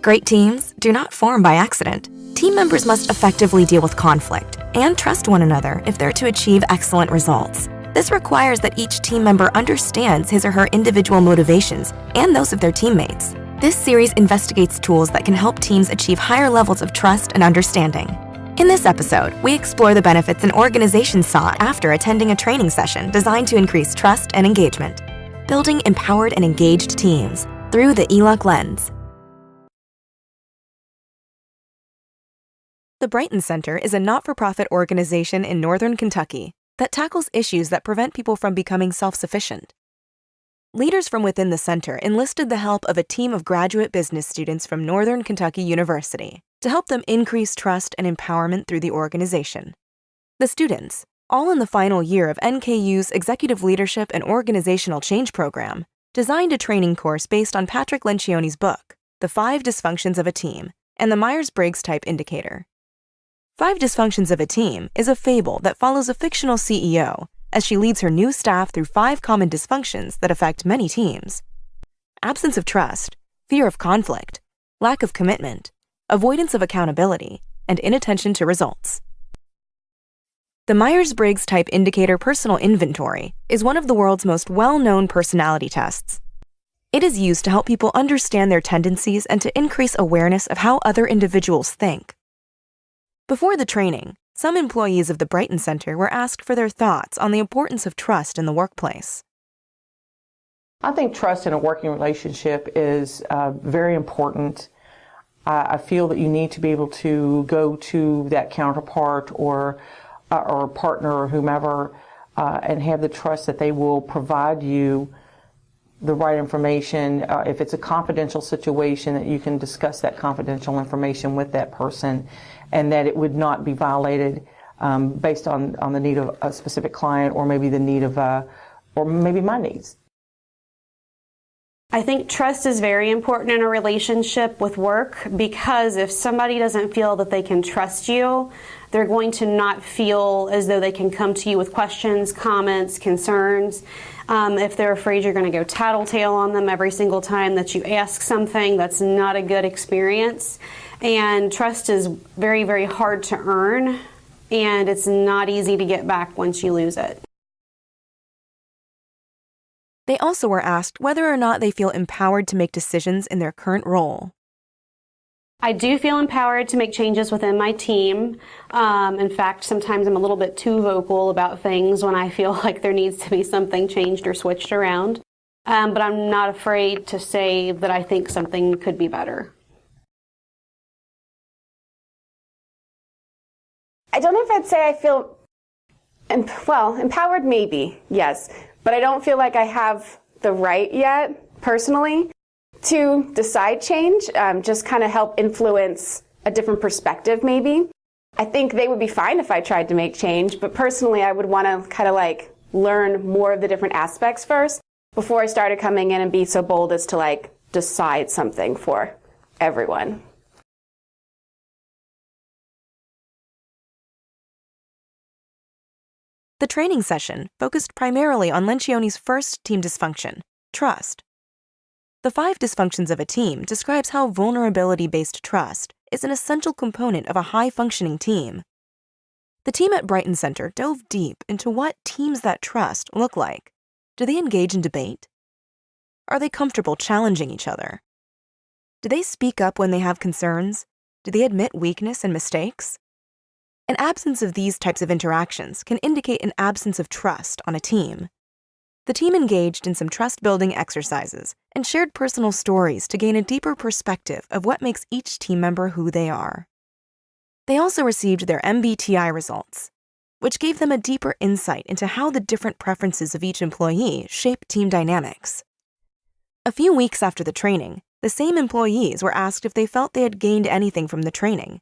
Great teams do not form by accident. Team members must effectively deal with conflict and trust one another if they're to achieve excellent results. This requires that each team member understands his or her individual motivations and those of their teammates. This series investigates tools that can help teams achieve higher levels of trust and understanding. In this episode, we explore the benefits an organization saw after attending a training session designed to increase trust and engagement. Building empowered and engaged teams through the ELOC lens. The Brighton Center is a not-for-profit organization in northern Kentucky that tackles issues that prevent people from becoming self-sufficient. Leaders from within the center enlisted the help of a team of graduate business students from Northern Kentucky University to help them increase trust and empowerment through the organization. The students, all in the final year of NKU's Executive Leadership and Organizational Change program, designed a training course based on Patrick Lencioni's book, The 5 Dysfunctions of a Team, and the Myers-Briggs Type Indicator. 5 Dysfunctions of a Team is a fable that follows a fictional CEO as she leads her new staff through 5 common dysfunctions that affect many teams: absence of trust, fear of conflict, lack of commitment, avoidance of accountability, and inattention to results. The Myers-Briggs Type Indicator Personal Inventory is one of the world's most well-known personality tests. It is used to help people understand their tendencies and to increase awareness of how other individuals think. Before the training, some employees of the Brighton Center were asked for their thoughts on the importance of trust in the workplace. I think trust in a working relationship is very important. I feel that you need to be able to go to that counterpart or partner or whomever and have the trust that they will provide you the right information. If it's a confidential situation, that you can discuss that confidential information with that person, and that it would not be violated based on the need of a specific client, or maybe the need of, or maybe my needs. I think trust is very important in a relationship with work, because if somebody doesn't feel that they can trust you, they're going to not feel as though they can come to you with questions, comments, concerns. If they're afraid you're going to go tattletale on them every single time that you ask something, that's not a good experience. And trust is very, very hard to earn, and it's not easy to get back once you lose it. They also were asked whether or not they feel empowered to make decisions in their current role. I do feel empowered to make changes within my team. In fact, sometimes I'm a little bit too vocal about things when I feel like there needs to be something changed or switched around. But I'm not afraid to say that I think something could be better. I don't know if I'd say I feel, empowered maybe, yes. But I don't feel like I have the right yet, personally, to decide change, just kind of help influence a different perspective maybe. I think they would be fine if I tried to make change, but personally I would want to kind of like learn more of the different aspects first before I started coming in and be so bold as to like decide something for everyone. The training session focused primarily on Lencioni's first team dysfunction, trust. The 5 dysfunctions of a team describes how vulnerability-based trust is an essential component of a high-functioning team. The team at Brighton Center dove deep into what teams that trust look like. Do they engage in debate? Are they comfortable challenging each other? Do they speak up when they have concerns? Do they admit weakness and mistakes? An absence of these types of interactions can indicate an absence of trust on a team. The team engaged in some trust-building exercises and shared personal stories to gain a deeper perspective of what makes each team member who they are. They also received their MBTI results, which gave them a deeper insight into how the different preferences of each employee shape team dynamics. A few weeks after the training, the same employees were asked if they felt they had gained anything from the training.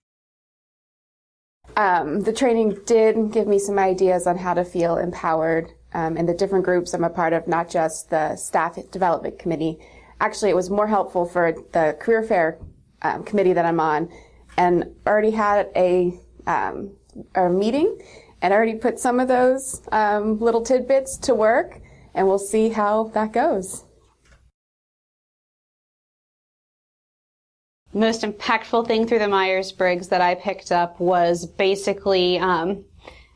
The training did give me some ideas on how to feel empowered in the different groups I'm a part of, not just the staff development committee. Actually, it was more helpful for the career fair committee that I'm on, and already had a meeting and already put some of those little tidbits to work, and we'll see how that goes. Most impactful thing through the Myers-Briggs that I picked up was basically, it kind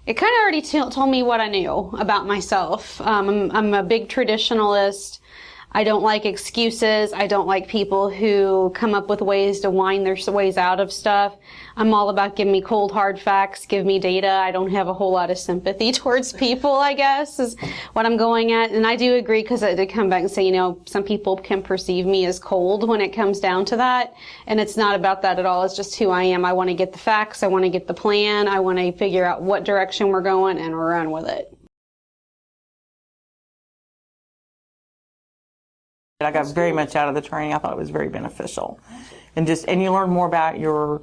of already told me what I knew about myself. I'm a big traditionalist. I don't like excuses. I don't like people who come up with ways to whine their ways out of stuff. I'm all about give me cold, hard facts, give me data. I don't have a whole lot of sympathy towards people, I guess, is what I'm going at. And I do agree, because I did come back and say, some people can perceive me as cold when it comes down to that. And it's not about that at all. It's just who I am. I want to get the facts. I want to get the plan. I want to figure out what direction we're going and run with it. I got very much out of the training. I thought it was very beneficial. And you learn more about your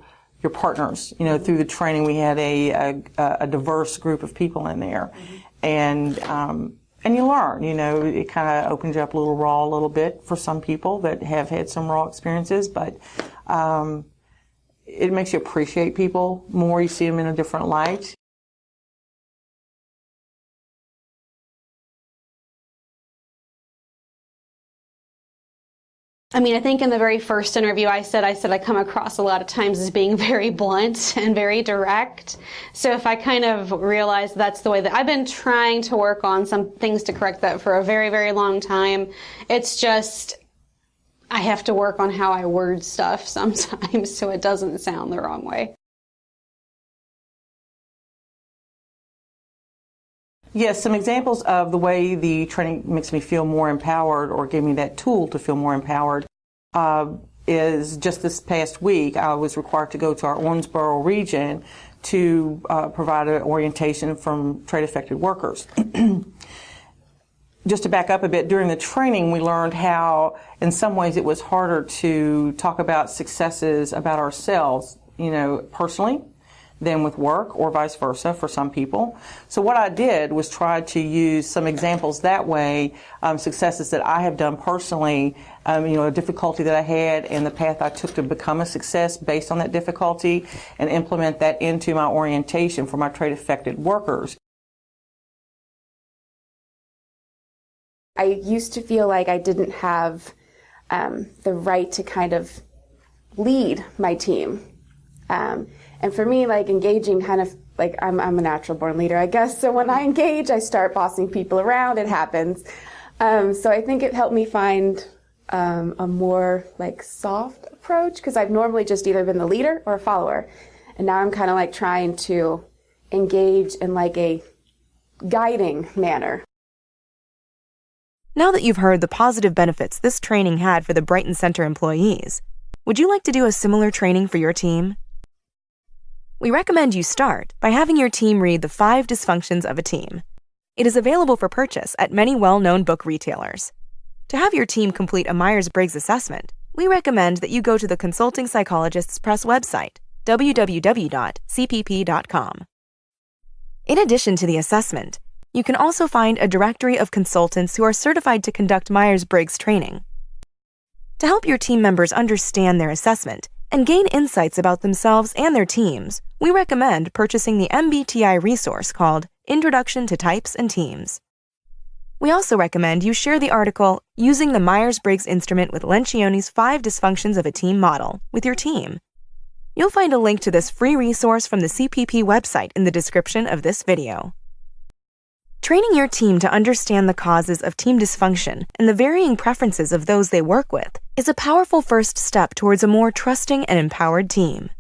partners. Through the training, we had a diverse group of people in there. And you learn, it kind of opens you up a little bit for some people that have had some raw experiences, but it makes you appreciate people more. You see them in a different light. I think in the very first interview I said I come across a lot of times as being very blunt and very direct. So if I kind of realize that's the way that I've been trying to work on some things to correct that for a very, very long time. It's just, I have to work on how I word stuff sometimes so it doesn't sound the wrong way. Yes, some examples of the way the training makes me feel more empowered, or gave me that tool to feel more empowered, is just this past week I was required to go to our Owensboro region to provide an orientation from trade-affected workers. Just to back up a bit, during the training we learned how in some ways it was harder to talk about successes about ourselves, personally, than with work, or vice versa for some people. So what I did was try to use some examples that way, successes that I have done personally, a difficulty that I had and the path I took to become a success based on that difficulty, and implement that into my orientation for my trade-affected workers. I used to feel like I didn't have the right to kind of lead my team. And for me, engaging kind of, I'm a natural born leader, I guess. So when I engage, I start bossing people around. It happens. So I think it helped me find a more soft approach, because I've normally just either been the leader or a follower. And now I'm kind of trying to engage in a guiding manner. Now that you've heard the positive benefits this training had for the Brighton Center employees, would you like to do a similar training for your team? We recommend you start by having your team read The 5 Dysfunctions of a Team. It is available for purchase at many well-known book retailers. To have your team complete a Myers-Briggs assessment, we recommend that you go to the Consulting Psychologists Press website, www.cpp.com. In addition to the assessment, you can also find a directory of consultants who are certified to conduct Myers-Briggs training. To help your team members understand their assessment and gain insights about themselves and their teams, we recommend purchasing the MBTI resource called Introduction to Types and Teams. We also recommend you share the article Using the Myers-Briggs Instrument with Lencioni's 5 Dysfunctions of a Team model with your team. You'll find a link to this free resource from the CPP website in the description of this video. Training your team to understand the causes of team dysfunction and the varying preferences of those they work with is a powerful first step towards a more trusting and empowered team.